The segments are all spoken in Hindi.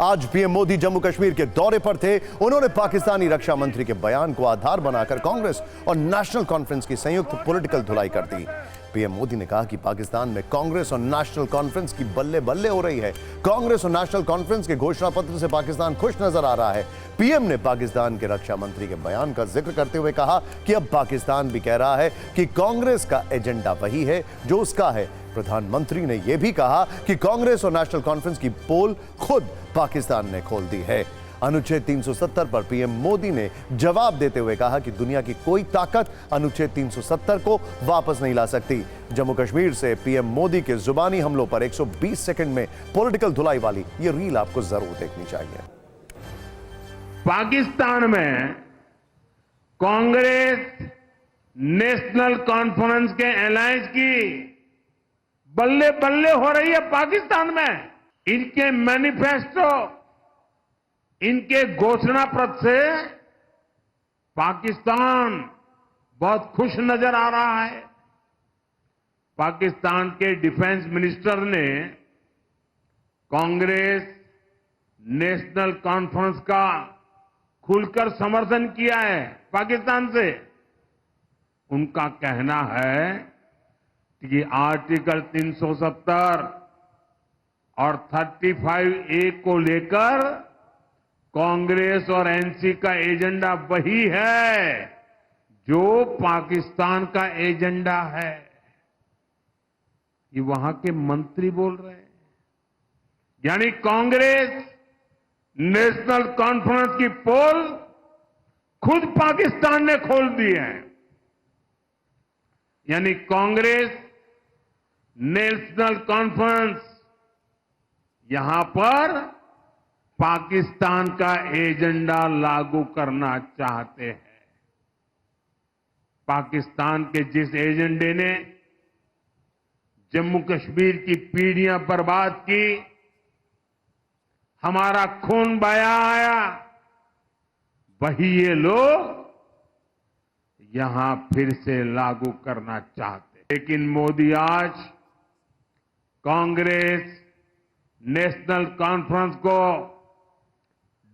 आज पीएम मोदी जम्मू कश्मीर के दौरे पर थे। उन्होंने पाकिस्तानी रक्षा मंत्री के बयान को आधार बनाकर कांग्रेस और नेशनल कॉन्फ्रेंस की संयुक्त पॉलिटिकल धुलाई कर दी। पीएम मोदी ने कहा कि पाकिस्तान में कांग्रेस और नेशनल कॉन्फ्रेंस की बल्ले बल्ले हो रही है। कांग्रेस और नेशनल कॉन्फ्रेंस के घोषणा पत्र से पाकिस्तान खुश नजर आ रहा है। पीएम ने पाकिस्तान के रक्षा मंत्री के बयान का जिक्र करते हुए कहा कि अब पाकिस्तान भी कह रहा है कि कांग्रेस का एजेंडा वही है जो उसका है। प्रधानमंत्री ने यह भी कहा कि कांग्रेस और नेशनल कॉन्फ्रेंस की पोल खुद पाकिस्तान ने खोल दी है। अनुच्छेद 370 पर पीएम मोदी ने जवाब देते हुए कहा कि दुनिया की कोई ताकत अनुच्छेद 370 को वापस नहीं ला सकती। जम्मू कश्मीर से पीएम मोदी के जुबानी हमलों पर 120 सेकंड में पॉलिटिकल धुलाई वाली ये रील आपको जरूर देखनी चाहिए। पाकिस्तान में कांग्रेस नेशनल कॉन्फ्रेंस के अलायंस की बल्ले बल्ले हो रही है। पाकिस्तान में इनके मैनिफेस्टो, इनके घोषणा पत्र से पाकिस्तान बहुत खुश नजर आ रहा है। पाकिस्तान के डिफेंस मिनिस्टर ने कांग्रेस नेशनल कॉन्फ्रेंस का खुलकर समर्थन किया है। पाकिस्तान से उनका कहना है कि आर्टिकल 370 और 35A को लेकर कांग्रेस और एनसी का एजेंडा वही है जो पाकिस्तान का एजेंडा है। ये वहां के मंत्री बोल रहे हैं। यानी कांग्रेस नेशनल कॉन्फ्रेंस की पोल खुद पाकिस्तान ने खोल दी है। यानी कांग्रेस नेशनल कॉन्फ्रेंस यहां पर पाकिस्तान का एजेंडा लागू करना चाहते हैं। पाकिस्तान के जिस एजेंडे ने जम्मू कश्मीर की पीढ़ियां बर्बाद की, हमारा खून बहाया, वही ये लोग यहां फिर से लागू करना चाहते। लेकिन मोदी आज कांग्रेस नेशनल कॉन्फ्रेंस को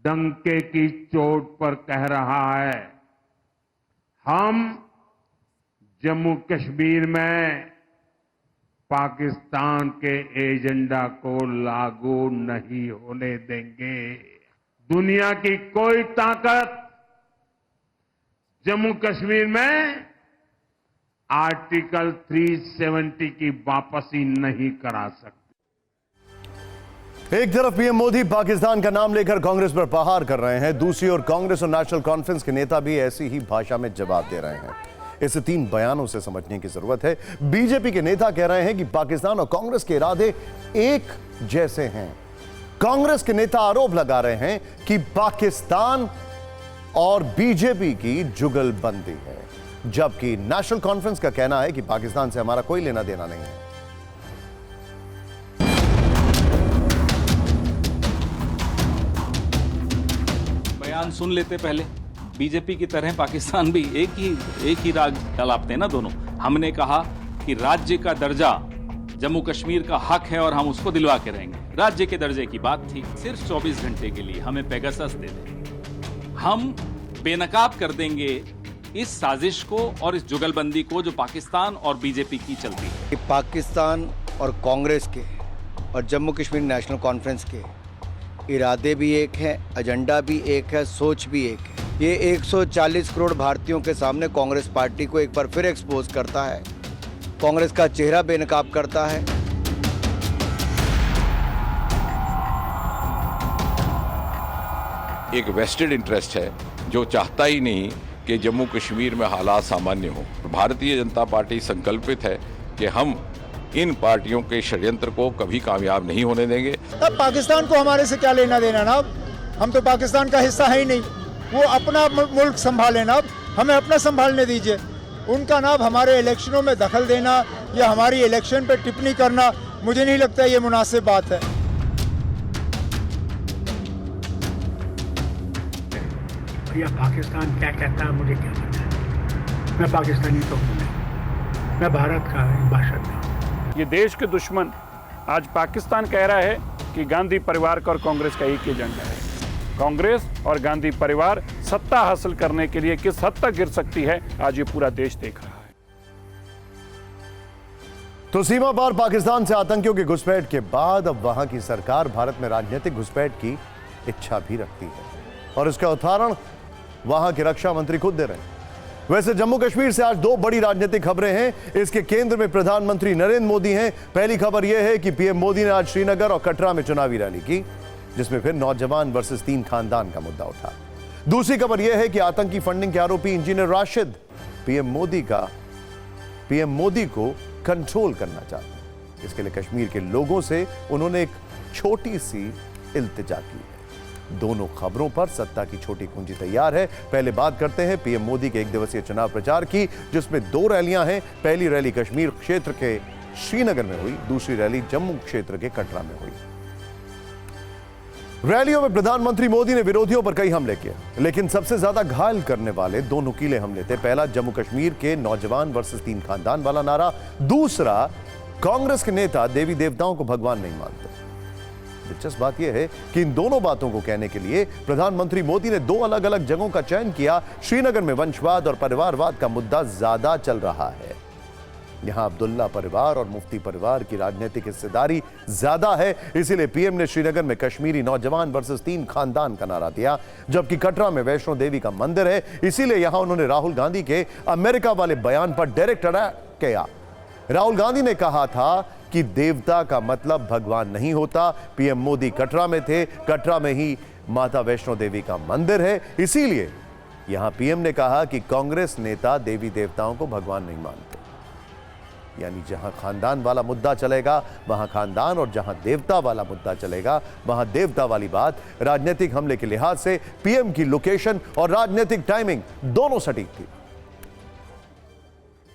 डंके की चोट पर कह रहा है, हम जम्मू कश्मीर में पाकिस्तान के एजेंडा को लागू नहीं होने देंगे। दुनिया की कोई ताकत जम्मू कश्मीर में आर्टिकल 370 की वापसी नहीं करा सकती। एक तरफ पीएम मोदी पाकिस्तान का नाम लेकर कांग्रेस पर प्रहार कर रहे हैं, दूसरी ओर कांग्रेस और नेशनल कॉन्फ्रेंस के नेता भी ऐसी ही भाषा में जवाब दे रहे हैं। इसे तीन बयानों से समझने की जरूरत है। बीजेपी के नेता कह रहे हैं कि पाकिस्तान और कांग्रेस के इरादे एक जैसे हैं। कांग्रेस के नेता आरोप लगा रहे हैं कि पाकिस्तान और बीजेपी की जुगलबंदी है, जबकि नेशनल कॉन्फ्रेंस का कहना है कि पाकिस्तान से हमारा कोई लेना देना नहीं है। बयान सुन लेते पहले। बीजेपी की तरह पाकिस्तान भी एक ही राग चलाते हैं ना दोनों। हमने कहा कि राज्य का दर्जा जम्मू कश्मीर का हक है और हम उसको दिलवा के रहेंगे। राज्य के दर्जे की बात थी। सिर्फ 24 घंटे के लिए हमें पेगासस दे दें, हम बेनकाब कर देंगे इस साजिश को और इस जुगलबंदी को जो पाकिस्तान और बीजेपी की चलती है। पाकिस्तान और कांग्रेस के और जम्मू कश्मीर नेशनल कॉन्फ्रेंस के इरादे भी एक हैं, एजेंडा भी एक है, सोच भी एक है। ये 140 करोड़ भारतीयों के सामने कांग्रेस पार्टी को एक बार फिर एक्सपोज करता है, कांग्रेस का चेहरा बेनकाब करता है। एक वेस्टेड इंटरेस्ट है जो चाहता ही नहीं कि जम्मू कश्मीर में हालात सामान्य हो। भारतीय जनता पार्टी संकल्पित है कि हम इन पार्टियों के षड्यंत्र को कभी कामयाब नहीं होने देंगे। अब पाकिस्तान को हमारे से क्या लेना देना ना, हम तो पाकिस्तान का हिस्सा है ही नहीं। वो अपना मुल्क संभाले ना, हमें अपना संभालने दीजिए। उनका ना हमारे इलेक्शनों में दखल देना या हमारी इलेक्शन पे टिप्पणी करना, मुझे नहीं लगता ये मुनासिब बात है। भैया पाकिस्तान क्या कहता है मुझे क्या पता है। मैं पाकिस्तानी तो हूँ नहीं, मैं भारत का बाशिंदा हूँ। ये देश के दुश्मन आज पाकिस्तान कह रहा है कि गांधी परिवार का और कांग्रेस का एक ही एजेंडा है। कांग्रेस और गांधी परिवार सत्ता हासिल करने के लिए किस हद तक गिर सकती है, आज ये पूरा देश देख रहा है। तो सीमा पार पाकिस्तान से आतंकियों की घुसपैठ के बाद अब वहां की सरकार भारत में राजनीतिक घुसपैठ की इच्छा भी रखती है, और इसका उदाहरण वहां के रक्षा मंत्री खुद दे रहे हैं। वैसे जम्मू कश्मीर से आज दो बड़ी राजनीतिक खबरें हैं। इसके केंद्र में प्रधानमंत्री नरेंद्र मोदी हैं। पहली खबर यह है कि पीएम मोदी ने आज श्रीनगर और कटरा में चुनावी रैली की, जिसमें फिर नौजवान वर्सेस 3 खानदान का मुद्दा उठा। दूसरी खबर यह है कि आतंकी फंडिंग के आरोपी इंजीनियर राशिद पीएम मोदी को कंट्रोल करना चाहते हैं। इसके लिए कश्मीर के लोगों से उन्होंने एक छोटी सी इल्तिजा की है। दोनों खबरों पर सत्ता की छोटी कुंजी तैयार है। पहले बात करते हैं पीएम मोदी के 1 दिवसीय चुनाव प्रचार की, जिसमें 2 रैलियां हैं। पहली रैली कश्मीर क्षेत्र के श्रीनगर में हुई, दूसरी रैली जम्मू क्षेत्र के कटरा में हुई। रैलियों में प्रधानमंत्री मोदी ने विरोधियों पर कई हमले किए, लेकिन सबसे ज्यादा घायल करने वाले 2 नुकीले हमले थे। पहला जम्मू कश्मीर के नौजवान वर्सेस 3 खानदान वाला नारा, दूसरा कांग्रेस के नेता देवी देवताओं को भगवान नहीं मानते। दिलचस्प बात यह है कि इन दोनों बातों को कहने के लिए प्रधानमंत्री मोदी ने 2 अलग अलग जगहों का चयन किया। श्रीनगर में वंशवाद और परिवारवाद का मुद्दा ज्यादा चल रहा है। यहां अब्दुल्ला परिवार और मुफ्ती परिवार की राजनीतिक हिस्सेदारी ज्यादा है, इसीलिए पीएम ने श्रीनगर में कश्मीरी नौजवान वर्सेस 3 खानदान का नारा दिया। जबकि कटरा में वैष्णो देवी का मंदिर है, इसीलिए यहां उन्होंने राहुल गांधी के अमेरिका वाले बयान पर डायरेक्ट अटैक किया। राहुल गांधी ने कहा था कि देवता का मतलब भगवान नहीं होता। पीएम मोदी कटरा में थे, कटरा में ही माता वैष्णो देवी का मंदिर है, इसीलिए यहां पीएम ने कहा कि कांग्रेस नेता देवी देवताओं को भगवान नहीं मानते। यानी जहां खानदान वाला मुद्दा चलेगा वहां खानदान, और जहां देवता वाला मुद्दा चलेगा वहां देवता वाली बात। राजनीतिक हमले के लिहाज से पीएम की लोकेशन और राजनीतिक टाइमिंग दोनों सटीक थी।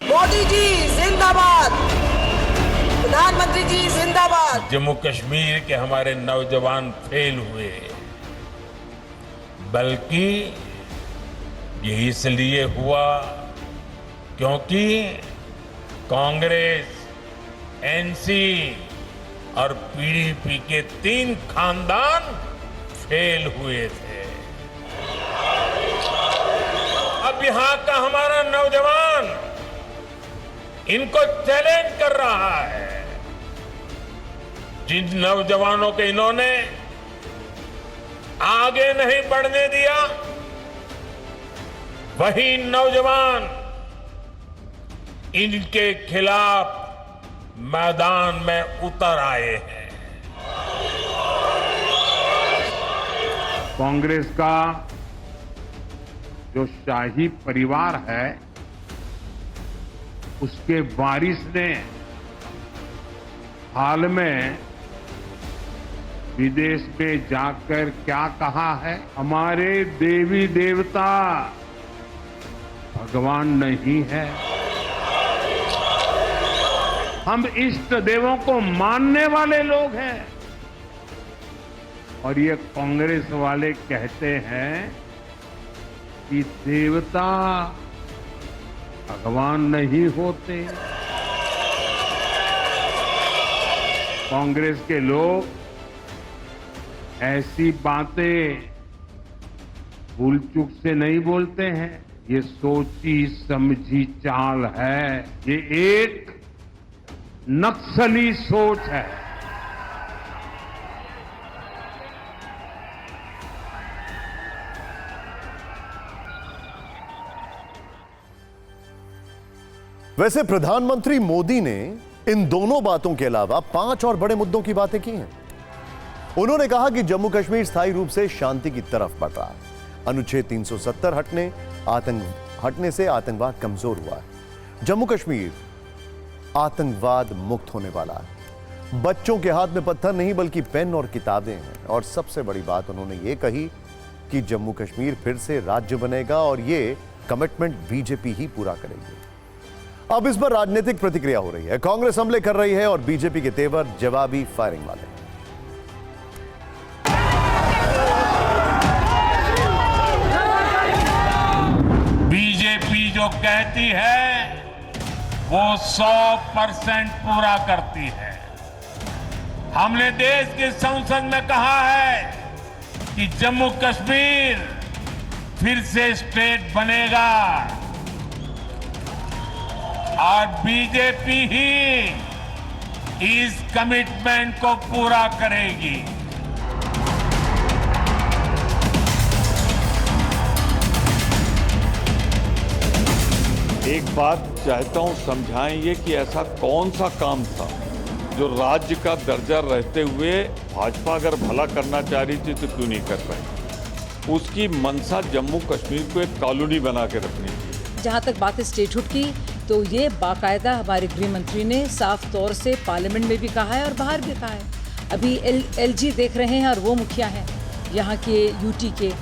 मोदी जी जिंदाबाद, प्रधानमंत्री जी जिंदाबाद। जम्मू कश्मीर के हमारे नौजवान फेल हुए, बल्कि ये इसलिए हुआ क्योंकि कांग्रेस, एनसी और पीडीपी के 3 खानदान फेल हुए थे। अब यहां का हमारा नौजवान इनको चैलेंज कर रहा है। जिन नौजवानों को इन्होंने आगे नहीं बढ़ने दिया, वही नौजवान इनके खिलाफ मैदान में उतर आए हैं। कांग्रेस का जो शाही परिवार है, उसके वारिस ने हाल में विदेश में जाकर क्या कहा है? हमारे देवी देवता भगवान नहीं है, हम इष्ट देवों को मानने वाले लोग हैं। और ये कांग्रेस वाले कहते हैं कि देवता भगवान नहीं होते। कांग्रेस के लोग ऐसी बातें भूल चूक से नहीं बोलते हैं, ये सोची समझी चाल है, ये एक नक्सली सोच है। वैसे प्रधानमंत्री मोदी ने इन दोनों बातों के अलावा 5 और बड़े मुद्दों की बातें की हैं। उन्होंने कहा कि जम्मू कश्मीर स्थायी रूप से शांति की तरफ बढ़ रहा है। अनुच्छेद 370 हटने से आतंकवाद कमजोर हुआ है। जम्मू कश्मीर आतंकवाद मुक्त होने वाला है। बच्चों के हाथ में पत्थर नहीं बल्कि पेन और किताबें हैं। और सबसे बड़ी बात उन्होंने ये कही कि जम्मू कश्मीर फिर से राज्य बनेगा, और ये कमिटमेंट बीजेपी ही पूरा करेगी। अब इस पर राजनीतिक प्रतिक्रिया हो रही है। कांग्रेस हमले कर रही है और बीजेपी के तेवर जवाबी फायरिंग वाले। बीजेपी जो कहती है वो 100% पूरा करती है। हमने देश की संसद में कहा है कि जम्मू कश्मीर फिर से स्टेट बनेगा और बीजेपी ही इस कमिटमेंट को पूरा करेगी। एक बात चाहता हूं समझाएं कि ऐसा कौन सा काम था जो राज्य का दर्जा रहते हुए भाजपा अगर भला करना चाह रही थी तो क्यों नहीं कर पाई। उसकी मंशा जम्मू कश्मीर को एक कॉलोनी बना के रखनी थी। जहां तक बात स्टेटहुड की तो ये बाकायदा हमारे गृह मंत्री ने साफ तौर से पार्लियामेंट में भी कहा है और बाहर भी कहा है। अभी एलजी देख रहे हैं और वो मुखिया हैं यहाँ के यूटी के,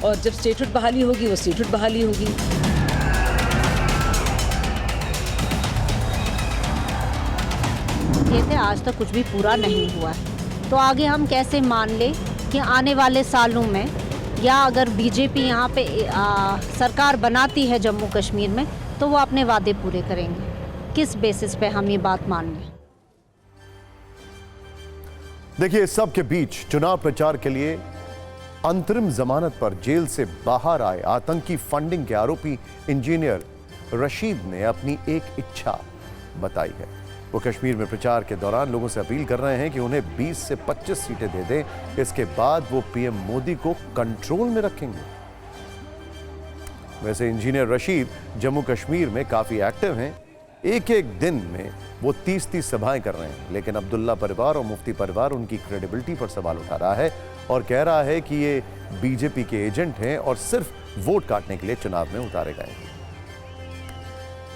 और जब स्टेटहुड बहाली होगी वो स्टेटहुड बहाली होगी। कहते आज तक कुछ भी पूरा नहीं हुआ है, तो आगे हम कैसे मान ले कि आने वाले सालों में या अगर बीजेपी यहाँ पे सरकार बनाती है जम्मू कश्मीर में तो वो अपने वादे पूरे करेंगे। किस बेसिस पे हम ये बात मान लें? देखिए, इस सब के बीच चुनाव प्रचार के लिए अंतरिम जमानत पर जेल से बाहर आए आतंकी फंडिंग के आरोपी इंजीनियर रशीद ने अपनी एक इच्छा बताई है। वो कश्मीर में प्रचार के दौरान लोगों से अपील कर रहे हैं कि उन्हें 20 से 25 सीटें दे दें, इसके बाद वो पीएम मोदी को कंट्रोल में रखेंगे। वैसे इंजीनियर रशीद जम्मू कश्मीर में काफी एक्टिव हैं। एक एक दिन में वो 30-30 सभाएं कर रहे हैं, लेकिन अब्दुल्ला परिवार और मुफ्ती परिवार उनकी क्रेडिबिलिटी पर सवाल उठा रहा है और कह रहा है कि ये बीजेपी के एजेंट हैं और सिर्फ वोट काटने के लिए चुनाव में उतारे गए हैं।